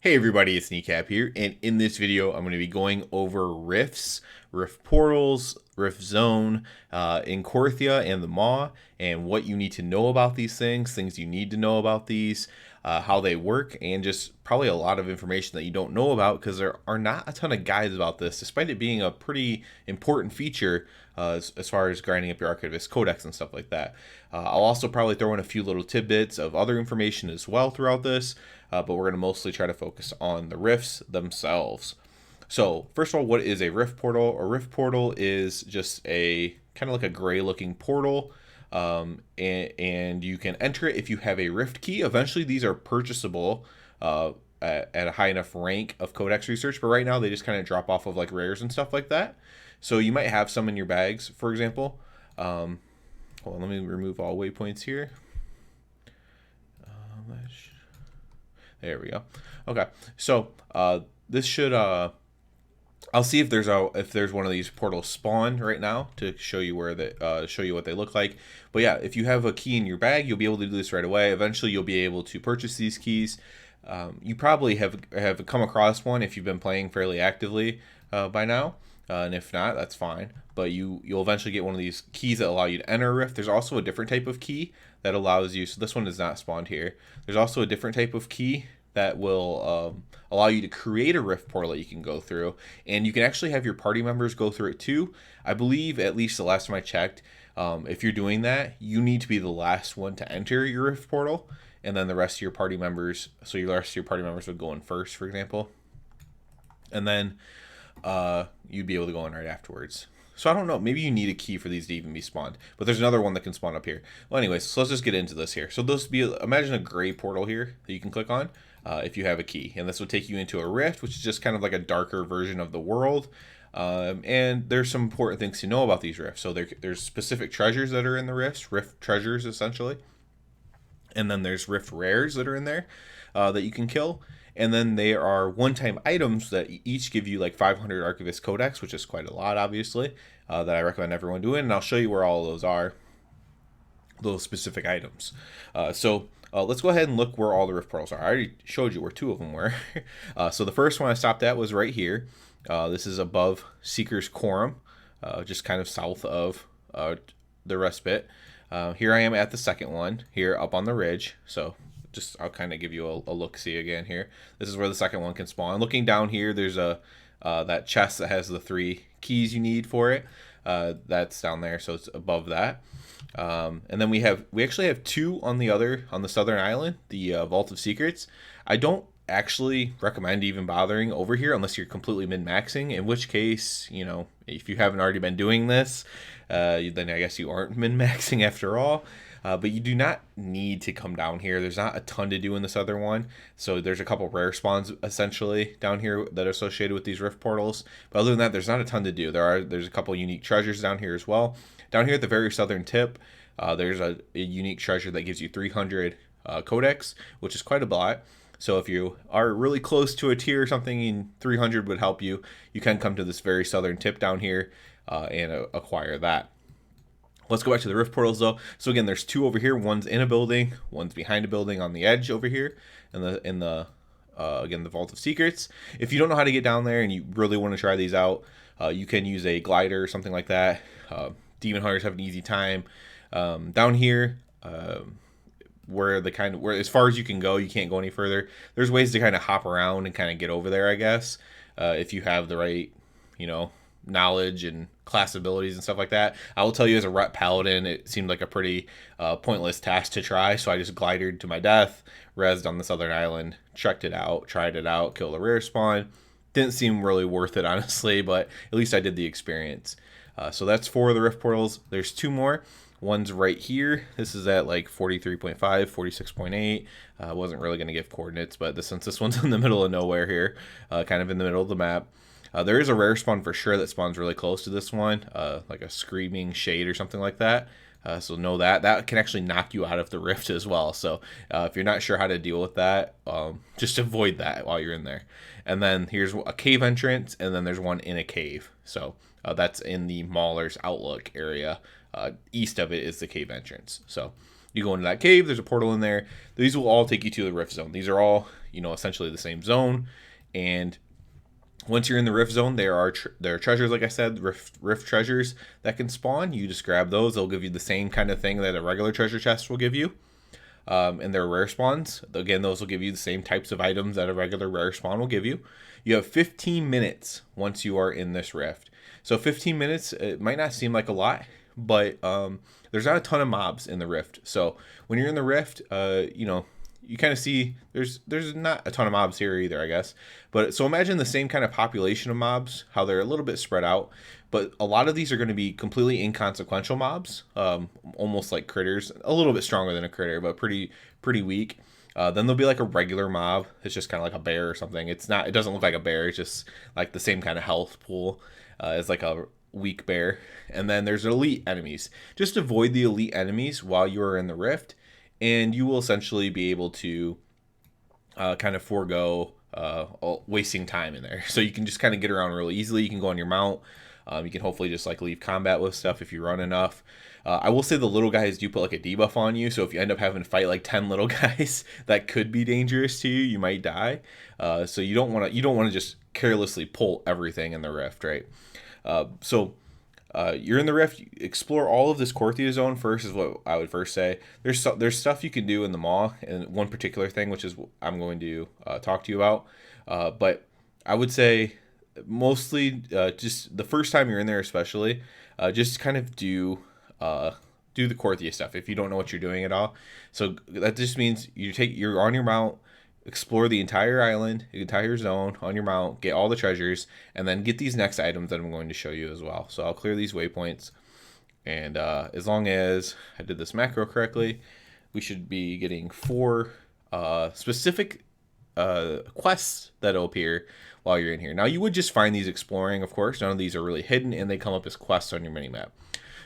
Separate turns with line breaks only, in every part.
Hey everybody, it's Kneecap here, and in this video I'm going to be going over rifts, rift portals, rift zone in Korthia and the Maw, and what you need to know about these things you need to know about these, how they work, and just probably a lot of information that you don't know about because there are not a ton of guides about this, despite it being a pretty important feature as far as grinding up your Archivist Codex and stuff like that. I'll also probably throw in a few little tidbits of other information as well throughout this, but we're going to mostly try to focus on the rifts themselves. So first of all, what is a rift portal? A rift portal is just a kind of like a gray looking portal, and you can enter it if you have a rift key. Eventually these are purchasable at a high enough rank of codex research, but right now they just kind of drop off of like rares and stuff like that. So you might have some in your bags, for example. Hold on, let me remove all waypoints here. There we go. Okay, so this should I'll see if there's one of these portals spawned right now to show you where show you what they look like. But yeah, if you have a key in your bag, you'll be able to do this right away. Eventually, you'll be able to purchase these keys. You probably have come across one if you've been playing fairly actively by now. And if not, that's fine. But you'll eventually get one of these keys that allow you to enter a rift. There's also a different type of key that allows you. So this one is not spawned here. There's also a different type of key that will allow you to create a rift portal that you can go through, and you can actually have your party members go through it too. I believe, at least the last time I checked, if you're doing that, you need to be the last one to enter your rift portal, and then the rest of your party members. So your rest of your party members would go in first, for example, and then you'd be able to go in right afterwards. So I don't know, maybe you need a key for these to even be spawned, but there's another one that can spawn up here. Well, anyways, so let's just get into this here. So this would be, imagine a gray portal here that you can click on if you have a key, and this would take you into a rift, which is just kind of like a darker version of the world. And there's some important things to know about these rifts. So there's specific treasures that are in the rifts, rift treasures essentially, and then there's rift rares that are in there that you can kill. And then there are one-time items that each give you like 500 Archivist Codex, which is quite a lot, obviously, that I recommend everyone doing. And I'll show you where all of those are, those specific items. So let's go ahead and look where all the rift portals are. I already showed you where two of them were. So the first one I stopped at was right here. This is above Seeker's Quorum, just kind of south of the respite. Here I am at the second one, here up on the ridge. So I'll kind of give you a look-see again here. This is where the second one can spawn. Looking down here, there's that chest that has the 3 keys you need for it. That's down there, so it's above that. And then we actually have 2 on the southern island, the Vault of Secrets. I don't actually recommend even bothering over here unless you're completely min-maxing, in which case, if you haven't already been doing this, then I guess you aren't min-maxing after all. But you do not need to come down here. There's not a ton to do in this other one. So there's a couple rare spawns essentially down here that are associated with these rift portals. But other than that, there's not a ton to do. There's a couple unique treasures down here as well. Down here at the very southern tip, there's a unique treasure that gives you 300 codex, which is quite a lot. So if you are really close to a tier or something and 300 would help you, you can come to this very southern tip down here and acquire that. Let's go back to the rift portals though. So again, there's 2 over here. One's in a building, one's behind a building on the edge over here, and again, the Vault of Secrets. If you don't know how to get down there and you really want to try these out, you can use a glider or something like that. Demon hunters have an easy time down here. Where as far as you can go, you can't go any further. There's ways to kind of hop around and kind of get over there, I guess, if you have the right, knowledge and class abilities and stuff like that. I will tell you, as a rep paladin, it seemed like a pretty pointless task to try, so I just glided to my death, rezzed on the southern island, checked it out, tried it out, killed a rare spawn. Didn't seem really worth it, honestly, but at least I did the experience. So that's 4 of the rift portals. There's 2 more. One's right here. This is at like 43.5, 46.8. Wasn't really going to give coordinates, but since this one's in the middle of nowhere here, kind of in the middle of the map, there is a rare spawn for sure that spawns really close to this one, like a Screaming Shade or something like that. So know that can actually knock you out of the rift as well. So if you're not sure how to deal with that, just avoid that while you're in there. And then here's a cave entrance, and then there's one in a cave. So that's in the Mauler's Outlook area. East of it is the cave entrance. So You go into that cave, there's a portal in there. These will all take you to the Rift Zone. These are all, essentially the same zone. And once you're in the Rift Zone, there are treasures, like I said, Rift treasures that can spawn. You just grab those. They'll give you the same kind of thing that a regular treasure chest will give you. And they're rare spawns. Again, those will give you the same types of items that a regular rare spawn will give you. You have 15 minutes once you are in this Rift. So 15 minutes, it might not seem like a lot, but there's not a ton of mobs in the Rift. So when you're in the Rift, you kind of see there's not a ton of mobs here either, I guess. But so imagine the same kind of population of mobs, how they're a little bit spread out. But a lot of these are going to be completely inconsequential mobs, almost like critters, a little bit stronger than a critter, but pretty weak. Then there'll be like a regular mob. It's just kind of like a bear or something. It doesn't look like a bear. It's just like the same kind of health pool as like a weak bear. And then there's elite enemies. Just avoid the elite enemies while you are in the Rift, and you will essentially be able to kind of forego wasting time in there. So you can just kind of get around really easily. You can go on your mount. You can hopefully just like leave combat with stuff if you run enough. I will say the little guys do put like a debuff on you, so if you end up having to fight like 10 little guys, that could be dangerous to you. You might die. So you don't want to just carelessly pull everything in the Rift, right? So you're in the Rift. Explore all of this Korthia zone first, is what I would first say. There's stuff you can do in the Maw, and one particular thing, which is I'm going to talk to you about. But I would say mostly just the first time you're in there, especially, just kind of do the Korthia stuff if you don't know what you're doing at all. So that just means you're on your mount, explore the entire island, the entire zone on your mount, get all the treasures, and then get these next items that I'm going to show you as well. So I'll clear these waypoints, and as long as I did this macro correctly, we should be getting 4 specific quests that'll appear while you're in here. Now, you would just find these exploring, of course. None of these are really hidden, and they come up as quests on your minimap.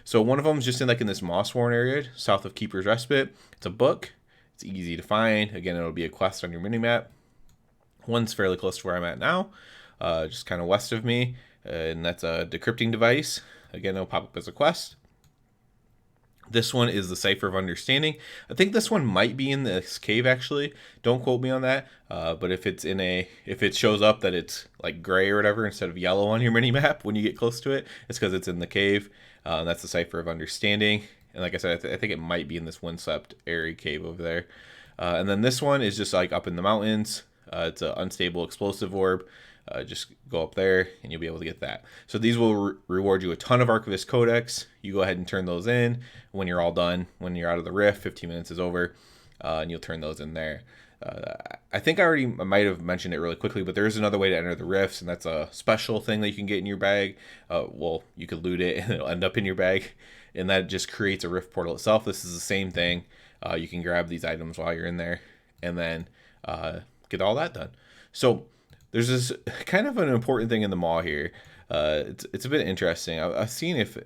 So one of them is just in this moss-worn area south of Keeper's Respite. It's a book. It's easy to find. Again, it'll be a quest on your minimap. One's fairly close to where I'm at now, just kind of west of me, and that's a decrypting device. Again, it'll pop up as a quest. This one is the Cipher of Understanding. I think this one might be in this cave, actually. Don't quote me on that. But if it shows up that it's like gray or whatever instead of yellow on your minimap when you get close to it, it's because it's in the cave. That's the Cipher of Understanding. And like I said, I think it might be in this windswept area cave over there. And then this one is just like up in the mountains. It's an Unstable Explosive Orb. Just go up there and you'll be able to get that. So these will reward you a ton of Archivist Codex. You go ahead and turn those in when you're all done. When you're out of the Rift, 15 minutes is over, and you'll turn those in there. I think I might have mentioned it really quickly, but there is another way to enter the Rifts, and that's a special thing that you can get in your bag. Well, you could loot it and it'll end up in your bag, and that just creates a Rift portal itself. This is the same thing. You can grab these items while you're in there and then get all that done. So there's this kind of an important thing in the Maw here. It's a bit interesting. I've seen if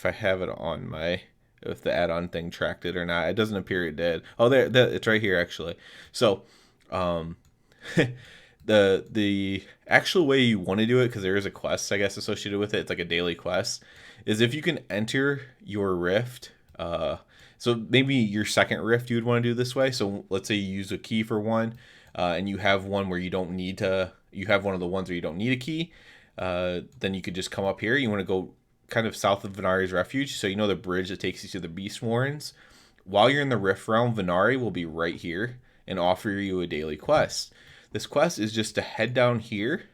I have it on if the add-on thing tracked it or not. It doesn't appear it did. Oh, there, it's right here actually. So, the actual way you want to do it, because there is a quest, I guess, associated with it. It's like a daily quest. Is if you can enter your Rift. So maybe your second Rift you would want to do this way. So let's say you use a key for one, and you have one where you don't need to. You have one of the ones where you don't need a key. Then you could just come up here. You want to go kind of south of Venari's Refuge. So you know the bridge that takes you to the Beast Warrens. While you're in the Rift Realm, Venari will be right here and offer you a daily quest. This quest is just to head down here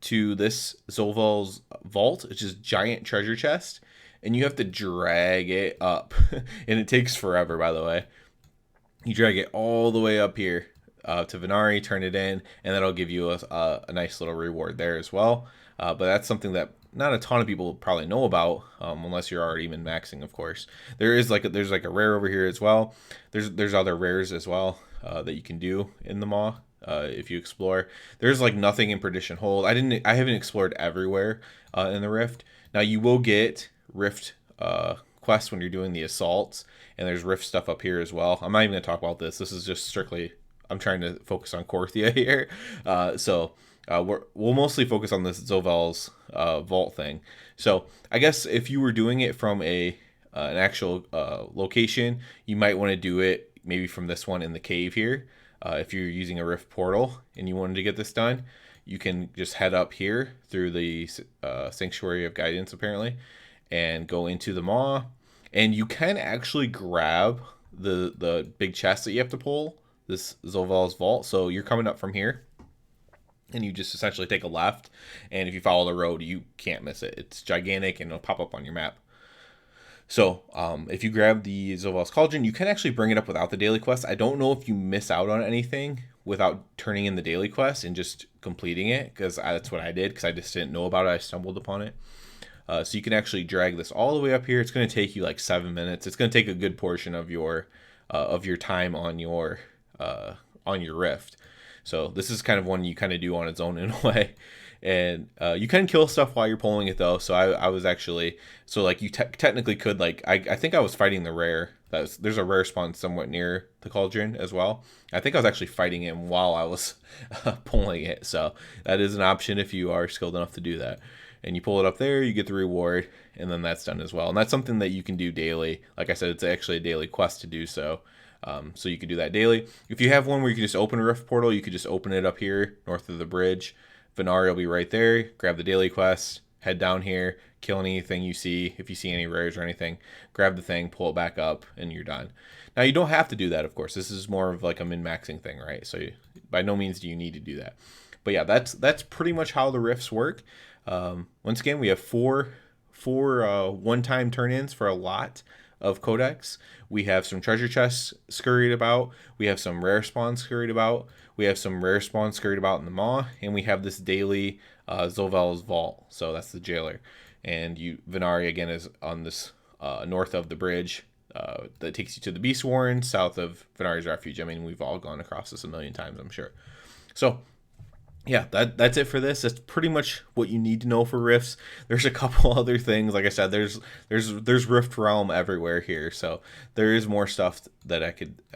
to this Zovaal's vault, which is giant treasure chest, and you have to drag it up. And it takes forever, by the way. You drag it all the way up here to Venari, turn it in, and that'll give you a nice little reward there as well. But that's something that not a ton of people probably know about, unless you're already min maxing, of course. There's like a rare over here as well. There's other rares as well that you can do in the Maw if you explore. There's like nothing in Perdition Hold. I haven't explored everywhere in the Rift. Now you will get Rift quests when you're doing the assaults, and there's Rift stuff up here as well. I'm not even gonna talk about this. This is just strictly, I'm trying to focus on Korthia here. We'll mostly focus on this Zovaal's vault thing. So I guess if you were doing it from a an actual location, you might want to do it maybe from this one in the cave here. If you're using a rift portal and you wanted to get this done, you can just head up here through the Sanctuary of Guidance apparently, and go into the maw, and you can actually grab the big chest that you have to pull, this Zovaal's vault. So you're coming up from here, and you just essentially take a left, and if you follow the road, you can't miss it. It's gigantic, and it'll pop up on your map. So if you grab the Zovaal's Cauldron, you can actually bring it up without the daily quest. I don't know if you miss out on anything without turning in the daily quest and just completing it, because that's what I did, because I just didn't know about it. I stumbled upon it. So you can actually drag this all the way up here. It's going to take you like 7 minutes. It's going to take a good portion of your time on your rift. So this is kind of one you kind of do on its own in a way. And you can kill stuff while you're pulling it though. So I was actually, so like you technically could, like, I think I was fighting the rare. There's a rare spawn somewhat near the cauldron as well. I think I was actually fighting him while I was pulling it. So that is an option if you are skilled enough to do that. And you pull it up there, you get the reward, and then that's done as well. And that's something that you can do daily. Like I said, it's actually a daily quest to do so. So you can do that daily. If you have one where you can just open a rift portal, you could just open it up here north of the bridge. Venari will be right there. Grab the daily quest, head down here, kill anything you see. If you see any rares or anything, grab the thing, pull it back up, and you're done. Now, you don't have to do that, of course. This is more of like a min-maxing thing, right? So by no means do you need to do that. But yeah, that's pretty much how the rifts work. Once again, we have four one-time turn-ins for a lot of codex. We have some treasure chests scurried about. We have some rare spawns scurried about. We have some rare spawns scurried about in the maw, and we have this daily Zovaal's vault. So that's the jailer. And Venari again is on this north of the bridge that takes you to the Beast Warren, south of Venari's refuge. I mean, we've all gone across this a million times, I'm sure. So yeah, that's it for this. That's pretty much what you need to know for rifts. There's a couple other things. Like I said, there's Rift Realm everywhere here, so there is more stuff that I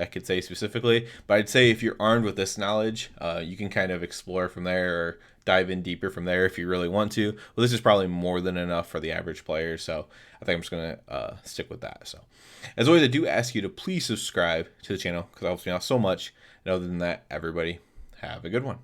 could say specifically. But I'd say if you're armed with this knowledge, you can kind of explore from there or dive in deeper from there if you really want to. Well, this is probably more than enough for the average player, so I think I'm just gonna stick with that. So, as always, I do ask you to please subscribe to the channel because it helps me out so much. And other than that, everybody have a good one.